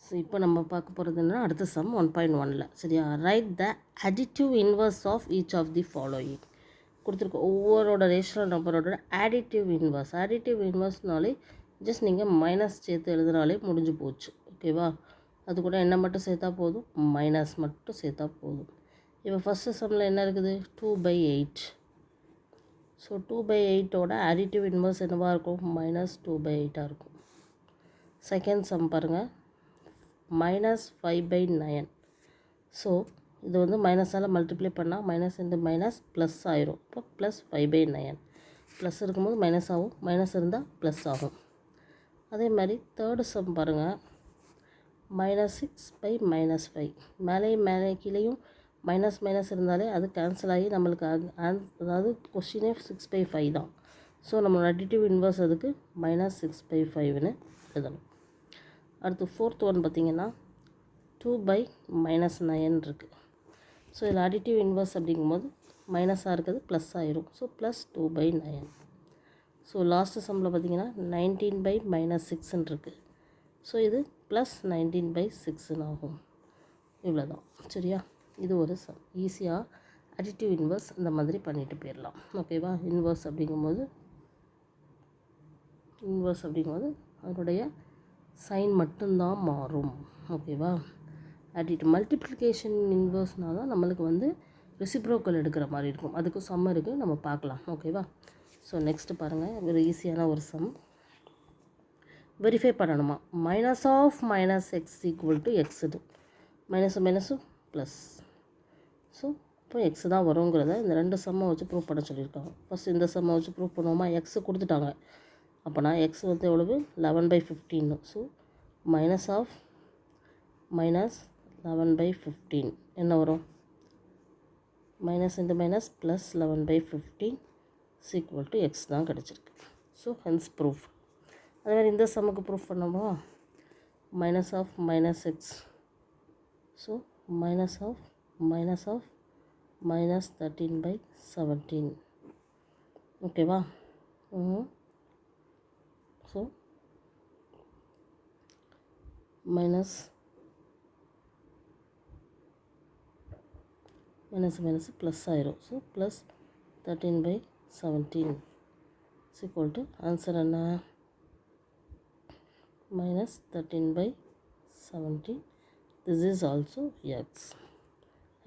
So இப்போ நம்ம பார்க்க போகிறதுன்னா அடுத்த சம் 1.1ல் சரியா. Write the additive inverse of each of the following கொடுத்துருக்க ஒவ்வொருட ரேஷனல் நம்பரோட ஆடிட்டிவ் இன்வர்ஸ்னாலே ஜஸ்ட் நீங்கள் மைனஸ் சேர்த்து எழுதுனாலே முடிஞ்சு போச்சு. ஓகேவா, அது கூட என்ன மட்டும் சேர்த்தா போதும், மைனஸ் மட்டும் சேர்த்தா போதும். இப்போ ஃபஸ்ட்டு சம்மில் என்ன இருக்குது, 2/8. ஸோ 2/8ஓட ஆடிட்டிவ் இன்வர்ஸ் என்னவாக இருக்கும், -2/8 இருக்கும். செகண்ட் சம் பாருங்கள், -5/9. ஸோ இது வந்து மைனஸால் மல்டிப்ளை பண்ணால் மைனஸ் இன்ட்டு மைனஸ் ப்ளஸ் ஆயிரும். இப்போ +5/9 ப்ளஸ் இருக்கும்போது மைனஸ் ஆகும், மைனஸ் இருந்தால் ப்ளஸ் ஆகும். அதே மாதிரி தேர்டு சம் பாருங்கள், -6/-5. மேலே கீழேயும் மைனஸ் மைனஸ் இருந்தாலே அது கேன்சல் ஆகி நம்மளுக்கு அதாவது கொஸ்டினே 6/5 தான். ஸோ நம்மளோட அடிட்டிவ் இன்வர்ஸ் அதுக்கு -6/5ன்னு எழுதணும். அடுத்து ஃபோர்த் ஒன் பார்த்திங்கன்னா 2/-9 இருக்குது. ஸோ இதில் அடிட்டிவ் இன்வர்ஸ் அப்படிங்கும்போது மைனஸாக இருக்குது ப்ளஸ் ஆயிரும். ஸோ +2/9. ஸோ லாஸ்ட்டு சம்மில் பார்த்திங்கன்னா 19/-6ன்னு இருக்குது. ஸோ இது +19/6ன்னு ஆகும். இவ்வளோ தான் சரியா. இது ஒரு சம். ஈஸியாக அடிட்டிவ் இன்வர்ஸ் இந்த மாதிரி பண்ணிட்டு போயிடலாம். ஓகேவா. இன்வர்ஸ் அப்படிங்கும்போது அதனுடைய சைன் மட்டும்தான் மாறும். ஓகேவா. மல்டிப்ளிகேஷன் இன்வர்ஸ்னால் தான் நம்மளுக்கு வந்து ரெசிப்ரோக்கல் எடுக்கிற மாதிரி இருக்கும். அதுக்கு சம் இருக்குது, நம்ம பார்க்கலாம். ஓகேவா. ஸோ நெக்ஸ்ட்டு பாருங்கள், ஒரு ஈஸியான ஒரு சம். வெரிஃபை பண்ணணுமா, -(-x) = x. இது மைனஸும் ப்ளஸ். ஸோ இப்போ எக்ஸ் தான் வருங்கிறத இந்த ரெண்டு சம்மை வச்சு ப்ரூவ் பண்ண சொல்லியிருக்காங்க. ஃபஸ்ட் இந்த சம்மை வச்சு ப்ரூவ் பண்ணுவோமா. எக்ஸ் கொடுத்துட்டாங்க, அப்போனா எக்ஸ் வந்து எவ்வளவு, 11/15. ஸோ -11/15 என்ன வரும், minus into minus plus 11/15 = x தான் கிடச்சிருக்கு. So hence proof. அதே மாதிரி இந்த சம்முக்கு ப்ரூஃப் பண்ணோமா, -(-x). ஸோ -13/17. ஓகேவா. ஸோ மைனஸ் ப்ளஸ் ஆயிரும். ஸோ +13/17 = ஆன்சர் என்ன, -13/17. This is also x.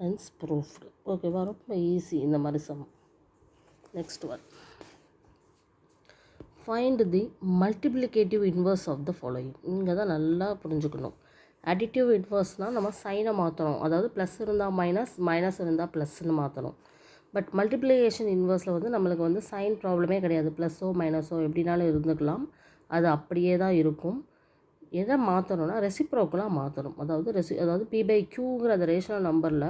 Hence proved. ஓகேவா. ரொம்ப ஈஸி இந்த மாதிரி sum. Next one, find the multiplicative inverse of the following. இங்கே தான் நல்லா புரிஞ்சுக்கணும். அடிட்டிவ் இன்வர்ஸ்னால் நம்ம சைனை மாற்றணும், அதாவது ப்ளஸ் இருந்தால் மைனஸ் இருந்தால் ப்ளஸ்ன்னு மாற்றணும். பட் மல்டிப்ளிகேஷன் இன்வர்ஸில் வந்து நம்மளுக்கு வந்து சைன் ப்ராப்ளமே கிடையாது. ப்ளஸ்ஸோ மைனஸோ எப்படினாலும் இருந்துக்கலாம், அது அப்படியே தான் இருக்கும். எதை மாற்றணும்னா ரெசிப்ரோக்கலாக மாற்றணும். அதாவது P/Qங்கிற அந்த ரேஷனல் நம்பரில்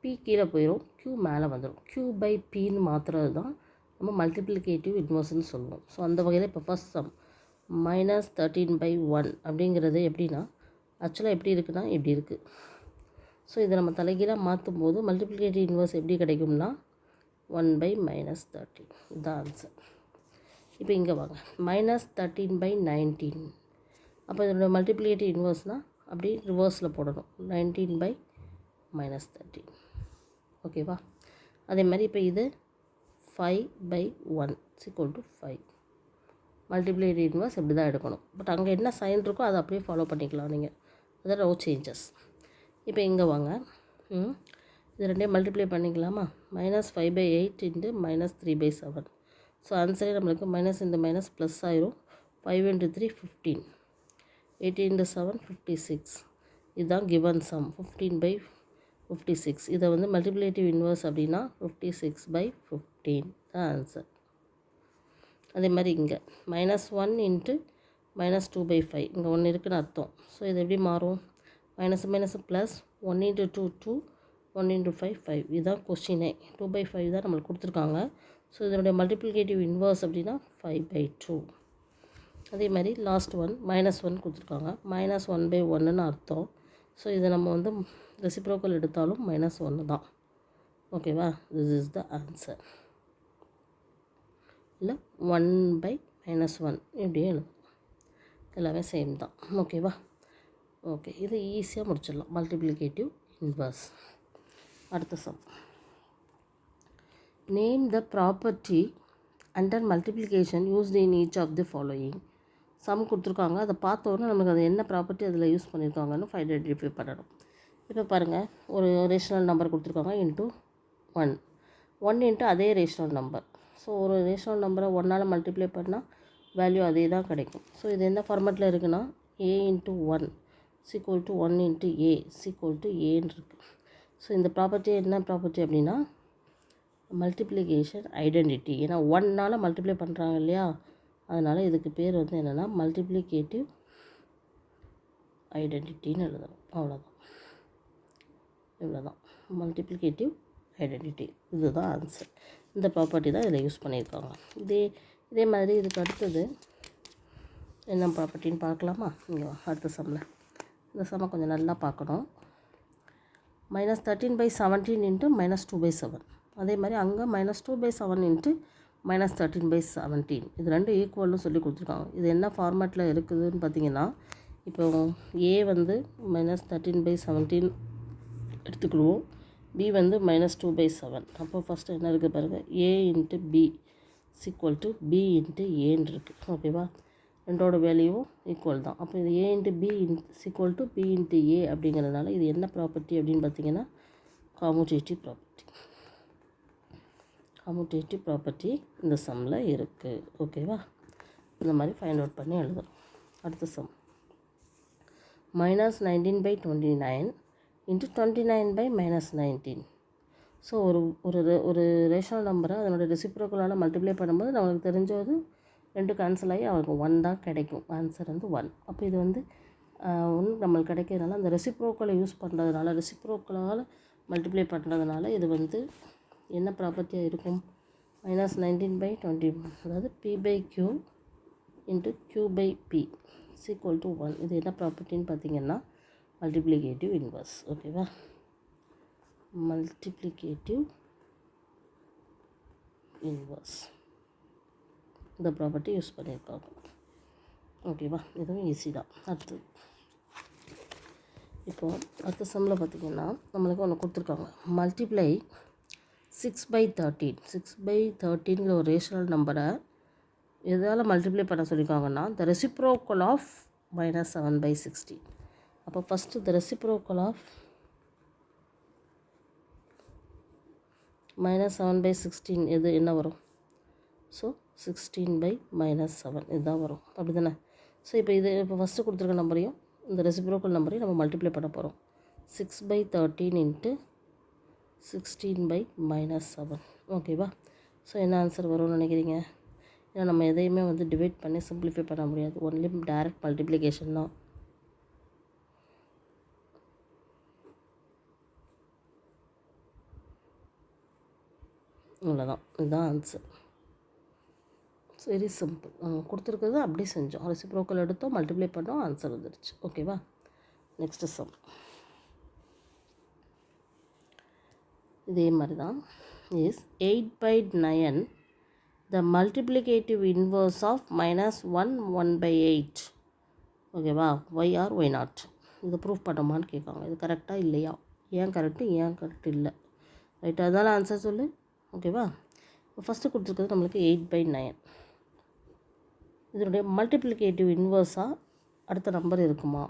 P கீழே போயிடும், Q மேலே வந்துடும். Q/Pன்னு மாற்றுறது தான் நம்ம மல்டிப்ளிகேட்டிவ் இன்வர்ஸ்ன்னு சொல்லுவோம். ஸோ அந்த வகையில் இப்போ ஃபஸ்ட் சம் -13/1 அப்படிங்கிறது எப்படின்னா, ஆக்சுவலாக எப்படி இருக்குன்னா இப்படி இருக்குது. ஸோ இதை நம்ம தலைகீழாக மாற்றும் போது மல்டிப்ளிகேட்டிவ் இன்வர்ஸ் எப்படி கிடைக்கும்னா 1/-13. இதுதான் ஆன்சர். இப்போ இங்கே வாங்க, -13/19. அப்போ இதோட மல்டிப்ளிகேட்டிவ் இன்வர்ஸ்னால் அப்படி ரிவர்ஸில் போடணும், 19/-13. ஓகேவா. அதே மாதிரி இப்போ இது 5/1 = 5. மல்டிப்ளிகேட்டிவ் இன்வர்ஸ் இப்படி தான் எடுக்கணும். பட் அங்கே என்ன சைன் இருக்கோ அதை அப்படியே ஃபாலோ பண்ணிக்கலாம் நீங்கள், அதில் நோ சேஞ்சஸ். இப்போ இங்கே வாங்க, இது ரெண்டையும் மல்டிப்ளை பண்ணிக்கலாமா. -5/8 × -3/7. ஸோ ஆன்சரே நம்மளுக்கு மைனஸ் இன்ட்டு மைனஸ் ப்ளஸ் ஆயிரும். 5 × 3 15, 8 × 7 56. இதுதான் கிவன் சம் 15/56. இதை வந்து மல்டிப்ளிகேட்டிவ் இன்வர்ஸ் அப்படின்னா 56/15 தான் ஆன்சர். அதே மாதிரி இங்கே -1 × -2/5. இங்கே 1 இருக்குன்னு அர்த்தம். ஸோ இது எப்படி மாறும், மைனஸ் ப்ளஸ் 1 × 2 2, 1 × 5 5. இதுதான் கொஸ்டினே, 2/5 தான் நம்மளுக்கு கொடுத்துருக்காங்க. ஸோ இதனுடைய மல்டிப்ளிகேட்டிவ் இன்வர்ஸ் அப்படின்னா 5/2. அதே மாதிரி லாஸ்ட் ஒன் -1 கொடுத்துருக்காங்க, -1/1ன்னு அர்த்தம். ஸோ இதை நம்ம வந்து ரெசிப்ரோக்கல் எடுத்தாலும் -1 தான். ஓகேவா. This is the answer. இல்லை 1/-1 இப்படியே எழுதும், எல்லாமே சேம் தான். ஓகேவா. ஓகே, இது ஈஸியாக முடிச்சிடலாம். Multiplicative inverse. அடுத்த sum. Name the property under multiplication used in each of the following. Sum கொடுத்துருக்காங்க, அதை பார்த்தோன்னா நமக்கு அது என்ன ப்ராப்பர்ட்டி அதில் யூஸ் பண்ணியிருக்காங்கன்னு ஐடென்டிஃபை பண்ணணும். இப்போ பாருங்கள், ஒரு ரேஷனல் நம்பர் கொடுத்துருக்காங்க இன்ட்டு 1 இன்ட்டு அதே ரேஷனல் நம்பர். ஸோ ஒரு ரேஷனல் நம்பரை 1ஆல் மல்டிப்ளை பண்ணால் வேல்யூ அதே தான் கிடைக்கும். ஸோ இது என்ன ஃபார்மேட்டில் இருக்குன்னா a into 1 equal to 1 into a equal to ஏன்னு இருக்குது. ஸோ இந்த ப்ராப்பர்ட்டி என்ன ப்ராப்பர்ட்டி அப்படின்னா மல்டிப்ளிகேஷன் ஐடென்டிட்டி. ஏன்னா 1ஆல் மல்டிப்ளை பண்ணுறாங்க இல்லையா, அதனால் இதுக்கு பேர் வந்து என்னென்னா மல்டிப்ளிகேட்டிவ் ஐடென்டிட்டின்னு எழுதணும். அவ்வளோதான், இவ்வளோதான் மல்டிப்ளிகேட்டிவ் ஐடென்டிட்டி. இதுதான் ஆன்சர். இந்த ப்ராப்பர்ட்டி தான் இதில் யூஸ் பண்ணியிருக்காங்க. இதே மாதிரி இதுக்கு அடுத்தது என்ன ப்ராப்பர்ட்டின்னு பார்க்கலாமா? இங்கே அடுத்த சம்மில் இந்த சம்மை கொஞ்சம் நல்லா பார்க்கணும். -13/17 இன்ட்டு -2/7. அதே மாதிரி அங்கே -2/7 இன்ட்டு -13/17. இது ரெண்டும் ஈக்குவல்னு சொல்லி கொடுத்துருக்காங்க. இது என்ன ஃபார்மேட்டில் இருக்குதுன்னு பார்த்தீங்கன்னா, இப்போ ஏ வந்து -13/17 எடுத்துக்கிடுவோம், பி வந்து -2/7. அப்போ ஃபஸ்ட்டு என்ன இருக்குது பாருங்கள், a into B equal to B into ஏன்னு இருக்குது. ஓகேவா, ரெண்டோட வேல்யூவும் ஈக்குவல் தான். அப்போ இது a into B equal to B into A அப்படிங்கிறதுனால இது என்ன ப்ராப்பர்ட்டி அப்படின்னு பார்த்தீங்கன்னா காமுடேட்டிவ் ப்ராப்பர்ட்டி. காமுடேட்டிவ் ப்ராப்பர்ட்டி இந்த சம்மில் இருக்குது. ஓகேவா, இந்த மாதிரி ஃபைண்ட் அவுட் பண்ணி எழுதணும். அடுத்த சம். -19/29 இன்ட்டு 29/-19. ஸோ ஒரு ரேஷனல் நம்பரை அதனோட ரெசிப்ரோக்கலால் மல்டிப்ளை பண்ணும்போது நம்மளுக்கு தெரிஞ்சது 2 கேன்சல் ஆகி அவங்களுக்கு 1 தான் கிடைக்கும். ஆன்சர் வந்து 1. அப்போ இது வந்து 1 நம்மளுக்கு கிடைக்கிறதுனால அந்த ரெசிப்ரோக்கலை யூஸ் பண்ணுறதுனால, ரெசிப்ரோக்கலால் மல்டிப்ளை பண்ணுறதுனால இது வந்து என்ன ப்ராப்பர்ட்டியாக இருக்கும், -19/20, அதாவது p/q into q/p equal to 1. இது என்ன ப்ராப்பர்ட்டின்னு பார்த்தீங்கன்னா மல்டிப்ளிகேட்டிவ் இன்வர்ஸ். ஓகேவா, மல்டிப்ளிகேட்டிவ் இன்வர்ஸ் இந்த ப்ராப்பர்ட்டி யூஸ் பண்ணியிருக்காங்க. ஓகேவா, இதுவும் ஈஸி தான். இப்போது அடுத்த சம்மில் பார்த்திங்கன்னா நம்மளுக்கு ஒன்று கொடுத்துருக்காங்க. மல்டிப்ளை 6/13. 6/13ங்கிற ஒரு ரேஷனல் நம்பரை எதால் மல்டிப்ளை பண்ண சொல்லியிருக்காங்கன்னா த ரெசிப்ரோக்கல் ஆஃப் -7/16. அப்போ ஃபஸ்ட்டு த ரெசிப்ரோக்கல் ஆஃப் -7/16 எது என்ன வரும்? ஸோ 16/-7 இதுதான் வரும், அப்படி தானே? ஸோ இப்போ ஃபஸ்ட்டு கொடுத்துருக்க நம்பரையும் இந்த ரெசிப்ரோக்கல் நம்பரையும் நம்ம மல்டிப்ளை பண்ண போகிறோம். 6/13 இன்ட்டு 16/-7. ஓகேவா, ஸோ என்ன ஆன்சர் வரும்னு நினைக்கிறீங்க? ஏன்னா நம்ம எதையுமே வந்து டிவைட் பண்ணி சிம்பிளிஃபை பண்ண முடியாது, ஒன்லி டைரக்ட் மல்டிப்ளிகேஷன் தான். இவ்வளோதான், இதுதான் ஆன்சர். Very simple. கொடுத்துருக்கிறது அப்படியே செஞ்சோம், ரெசிப்ரோக்கல் எடுத்தோம், மல்டிப்ளை பண்ணோம், ஆன்சர் வந்துடுச்சு. ஓகேவா, நெக்ஸ்ட் சம். இதே மாதிரி தான். Is 8/9 the multiplicative inverse of -1/8. ஓகேவா, ஒய் ஆர் ஒய் நாட். இதை ப்ரூஃப் பண்ணோமான்னு கேட்காங்க. இது கரெக்டாக இல்லையா, ஏன் கரெக்டு ஏன் கரெக்ட் இல்லை, ரைட்டாக அதனால் ஆன்சர் சொல்லு. ஓகேவா, இப்போ ஃபஸ்ட்டு கொடுத்துருக்கிறது நம்மளுக்கு 8/9. இதனுடைய மல்டிப்ளிகேட்டிவ் இன்வர்ஸாக அடுத்த நம்பர் இருக்குமா?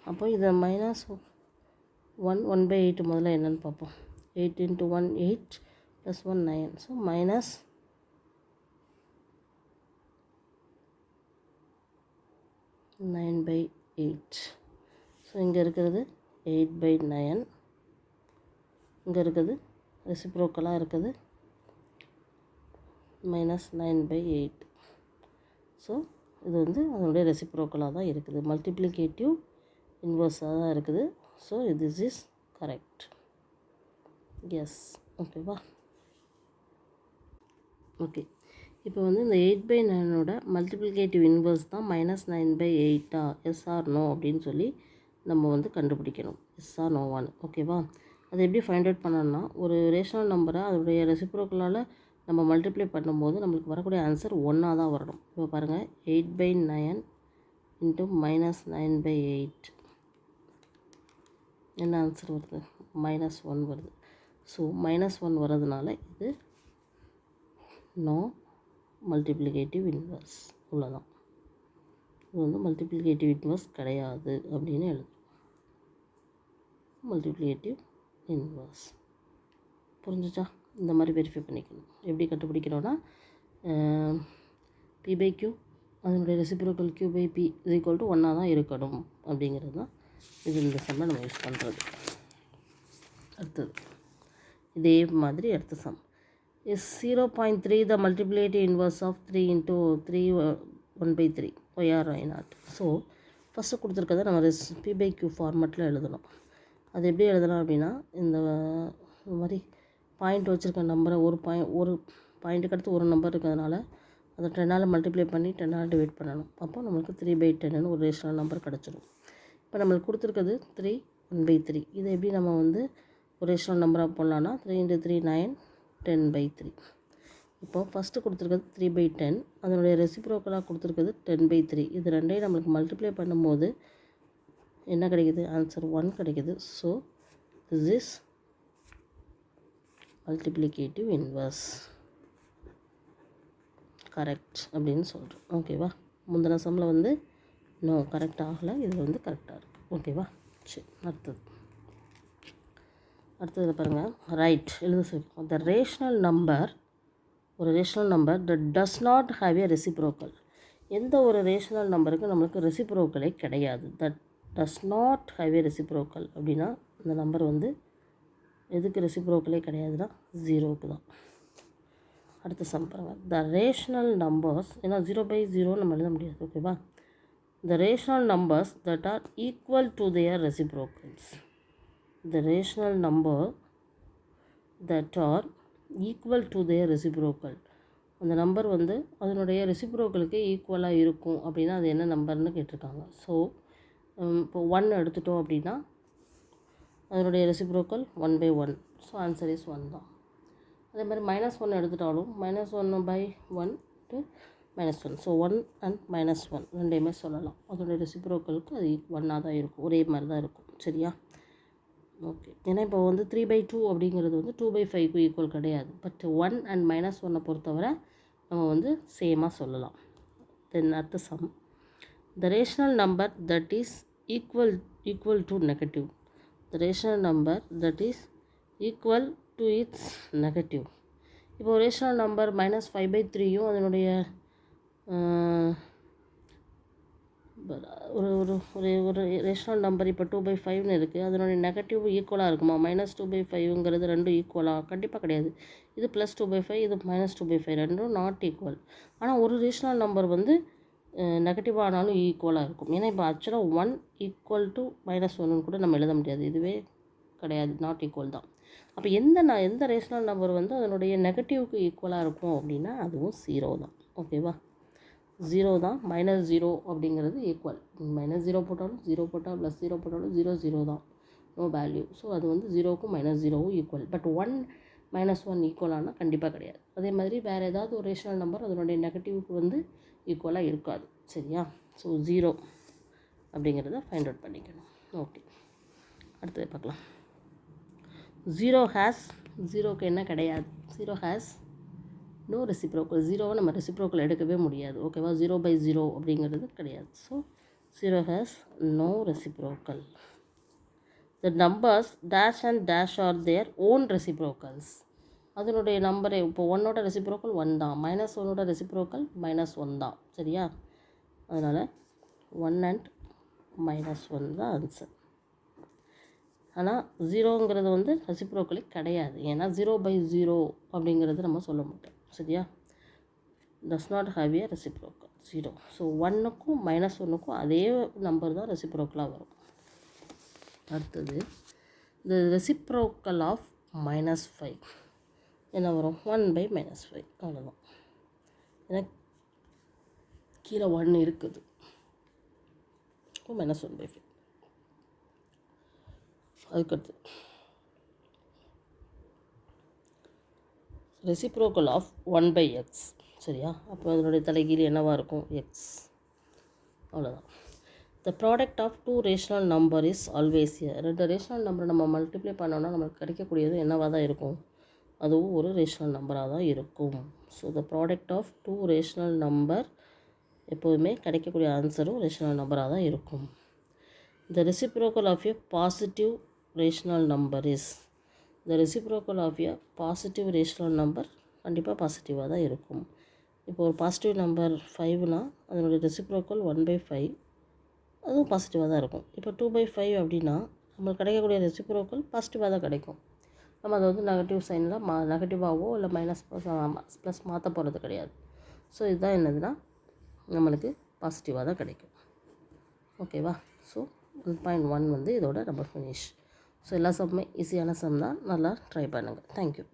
அப்போ இதை -1/8 முதல்ல என்னென்னு பார்ப்போம். 8 × 1 8 + 1 9. ஸோ -9/8. ஸோ இங்கே இருக்கிறது 8/9, இங்கே இருக்குது ரெசிப்ரோக்கலாக இருக்குது -9/8. ஸோ இது வந்து அதனுடைய ரெசிப்ரோக்கலாக தான் இருக்குது, மல்டிப்ளிகேட்டிவ் இன்வர்ஸாக தான் இருக்குது. So this is correct. Yes, ஓகேவா. ஓகே, இப்போ வந்து இந்த 8/9ஓட மல்டிப்ளிகேட்டிவ் இன்வர்ஸ் தான் -9/8. எஸ் ஆர் நோ அப்படின்னு சொல்லி நம்ம வந்து கண்டுபிடிக்கணும், எஸ் ஆர் நோவான்னு. ஓகேவா, அதை எப்படி ஃபைண்ட் அவுட் பண்ணணும்னா, ஒரு ரேஷனல் நம்பரை அதோடைய ரெசிப்ரோக்கலால் நம்ம மல்டிப்ளை பண்ணும்போது நம்மளுக்கு வரக்கூடிய ஆன்சர் 1 தான் வரணும். இப்போ பாருங்கள், 8/9 இன்ட்டு -9/8. என்ன ஆன்சர் வருது? -1 வருது. ஸோ -1 வர்றதுனால இது நோ மல்டிப்ளிகேட்டிவ் இன்வர்ஸ். இவ்வளோதான். இது வந்து மல்டிப்ளிகேட்டிவ் இன்வர்ஸ் கிடையாது அப்படின்னு எழுதும். மல்டிப்ளிகேட்டிவ் இன்வர்ஸ் புரிஞ்சுச்சா? இந்த மாதிரி வெரிஃபை பண்ணிக்கணும். எப்படி கண்டுபிடிக்கிறோன்னா P/Q அதனுடைய ரெசிப்ரோக்கல் Q/P = 1 தான் இருக்கணும் அப்படிங்கிறது தான் இது இந்த சம்மை நம்ம யூஸ் பண்ணுறது. அடுத்தது இதே மாதிரி அடுத்த some is 0.3 the multiplicative inverse of 3 into 3 1/3 y or y naught. So first கொடுத்துருக்கதை நம்ம P/Q ஃபார்மெட்டில் எழுதணும். அது எப்படி எழுதலாம் அப்படின்னா, இந்த மாதிரி பாயிண்ட் வச்சுருக்க நம்பரை ஒரு பாயிண்ட்டுக்கு அடுத்து ஒரு நம்பர் இருக்கிறதுனால அதை 10ஆல் மல்டிப்ளை பண்ணி 10ஆல் டிவைட் பண்ணணும். அப்போ நம்மளுக்கு 3/10ன்னு ஒரு ரேஷனல் நம்பர் கிடச்சிடும். இப்போ நம்மளுக்கு கொடுத்துருக்குது 3 1/3. இதை எப்படி நம்ம வந்து ஒரு ரேஷனல் நம்பராக போடலான்னா 3 × 3 9 10/3. இப்போது ஃபஸ்ட்டு கொடுத்துருக்குது 3/10, அதனுடைய ரெசிப்ரோக்கலாக கொடுத்துருக்குது 10/3. இது ரெண்டையும் நம்மளுக்கு மல்டிப்ளை பண்ணும்போது என்ன கிடைக்குது? ஆன்சர் 1 கிடைக்குது. So this is multiplicative inverse correct அப்படின்னு சொல்கிறோம். ஓகேவா? முந்தின சம்மில் வந்து நோ கரெக்ட் ஆகலை, இதில் வந்து கரெக்டாக இருக்குது. ஓகேவா? சரி, அடுத்ததில் பாருங்கள். ரைட் எழுத சொல்லியிருக்கோம். த ரேஷ்னல் நம்பர், ஒரு rational number that does not have a reciprocal. எந்த ஒரு ரேஷ்னல் நம்பருக்கு நம்மளுக்கு ரெசிப்ரோக்கலே கிடையாது. That does not have a reciprocal அப்படின்னா இந்த நம்பர் வந்து எதுக்கு ரெசிப்ரோக்கலே கிடையாதுன்னா 0க்கு தான். அடுத்த சம் பாருங்கள். த ரேஷ்னல் நம்பர்ஸ், ஏன்னா 0/0 நம்ம எழுத முடியாது. ஓகேவா? த rational numbers that R equal to their reciprocals. The rational number that R equal to their reciprocal. அந்த நம்பர் வந்து அதனுடைய ரெசிப்ரோக்கலுக்கு ஈக்குவலாக இருக்கும் அப்படின்னா அது என்ன நம்பர்னு கேட்டிருக்காங்க. ஸோ இப்போ 1 எடுத்துட்டோம் அப்படின்னா அதனுடைய ரெசிப்ரோக்கல் 1/1. ஸோ ஆன்சர் இஸ் 1 தான். அதே மாதிரி -1 எடுத்துட்டாலும் -1/1 to -1. ஸோ 1 and -1 ரெண்டையுமே சொல்லலாம். அதோடைய ரெசிப்ரோக்கலுக்கு அது 1ஆக தான் இருக்கும், ஒரே மாதிரி தான் இருக்கும். சரியா? ஓகே. ஏன்னா இப்போ வந்து 3/2 அப்படிங்கிறது வந்து 2/5க்கு ஈக்குவல் கிடையாது. பட் 1 and -1 பொறுத்தவரை நம்ம வந்து சேமாக சொல்லலாம். தென் அடுத்த sum. The rational number that is equal to negative. The rational number that is equal to its negative. இப்போ ரேஷ்னல் நம்பர் -5/3யும் அதனுடைய ஒரு ரேஷ்னல் நம்பர் இப்போ 2/5ன்னு இருக்குது. அதனுடைய நெகட்டிவ் ஈக்குவலாக இருக்குமா? -2/5ங்கிறது ரெண்டும் ஈக்குவலாக? கண்டிப்பாக கிடையாது. இது +2/5, இது -2/5, ரெண்டும் நாட் ஈக்குவல். ஆனால் ஒரு ரேஷ்னல் நம்பர் வந்து நெகட்டிவாக ஆனாலும் ஈக்குவலாக இருக்கும். ஏன்னா இப்போ ஆக்சுவலாக 1 = -1ன்னு கூட நம்ம எழுத முடியாது. இதுவே கிடையாது, நாட் ஈக்குவல் தான். அப்போ எந்த ரேஷ்னல் நம்பர் வந்து அதனுடைய நெகட்டிவ்க்கு ஈக்குவலாக இருக்கும் அப்படின்னா அதுவும் 0 தான். ஓகேவா? 0 தான். -0 அப்படிங்கிறது ஈக்குவல். -0 போட்டாலும் 0 போட்டால் +0 போட்டாலும் 0 தான், நோ வேல்யூ. ஸோ அது வந்து 0க்கும் -0வும் ஈக்குவல். பட் 1 -1 ஈக்குவலானால் கண்டிப்பாக கிடையாது. அதே மாதிரி வேறு ஏதாவது ஒரு ரேஷ்னல் நம்பர் அதனுடைய நெகட்டிவ்க்கு வந்து ஈக்குவலாக இருக்காது. சரியா? ஸோ 0 அப்படிங்கிறத ஃபைண்ட் அவுட் பண்ணிக்கணும். ஓகே, அடுத்தது பார்க்கலாம். 0க்கு என்ன கிடையாது? 0 ஹேஸ் நோ ரெசிப்ரோக்கல். 0வை நம்ம ரெசிப்ரோக்கல் எடுக்கவே முடியாது. ஓகேவா? 0/0 அப்படிங்கிறது கிடையாது. So 0 has no reciprocal. The numbers dash and dash are their own reciprocals. அதனுடைய நம்பரை இப்போ 1ஓட ரெசிப்ரோக்கல் 1 தான், -1ஓட ரெசிப்ரோக்கல் -1 தான். சரியா? அதனால் 1 and -1 தான் ஆன்சர். ஆனால் 0ங்கிறது வந்து ரெசிப்ரோக்கலே கிடையாது. ஏன்னா 0/0 அப்படிங்கிறது நம்ம சொல்ல மாட்டோம். சரியா? Does not have a reciprocal 0. So 1க்கும் -1க்கும் அதே நம்பர் தான் ரெசிப்ரோக்கலாக வரும். அடுத்தது த ரெசிப்ரோக்கல் ஆஃப் -5 என்ன வரும்? 1/-5. அவ்வளோதான். ஏன்னா கீழே 1 இருக்குது. -1/5. அதுக்கடுத்து ரெசிப்ரோக்கல் ஆஃப் 1/x. சரியா? அப்போ அதனுடைய தலைகீழ் என்னவாக இருக்கும்? x. அவ்வளோதான். The product of two rational number is always ரெண்டு ரேஷனல் நம்பரை நம்ம மல்டிப்ளை பண்ணோன்னா நம்மளுக்கு கிடைக்கக்கூடியது என்னவாக தான் இருக்கும், அதுவும் ஒரு ரேஷனல் நம்பராக தான் இருக்கும். So the product of two rational number எப்போதுமே கிடைக்கக்கூடிய ஆன்சரும் ரேஷனல் நம்பராக தான் இருக்கும். The reciprocal of a positive rational number is, the reciprocal of a positive rational number கண்டிப்பாக பாசிட்டிவாக தான் இருக்கும். இப்போ ஒரு பாசிட்டிவ் நம்பர் 5னா அதனுடைய ரெசிப்ரோக்கல் 1/5, அதுவும் பாசிட்டிவாக தான் இருக்கும். இப்போ 2/5 அப்படின்னா நம்மளுக்கு கிடைக்கக்கூடிய ரெசிப்ரோக்கல் பாசிட்டிவாக தான் கிடைக்கும். நம்ம அதை வந்து நெகட்டிவ் சைனில் நெகட்டிவாகவோ இல்லை மைனஸ் ப்ளஸ் மாற்ற போகிறது கிடையாது. ஸோ இதுதான் என்னதுன்னா நம்மளுக்கு பாசிட்டிவாக தான் கிடைக்கும். ஓகேவா? ஸோ 1.1 வந்து இதோட நம்ம ஃபினிஷ். ஸோ எல்லா சம்மே ஈஸியான சம் தான், நல்லா ட்ரை பண்ணுங்கள். தேங்க்யூ.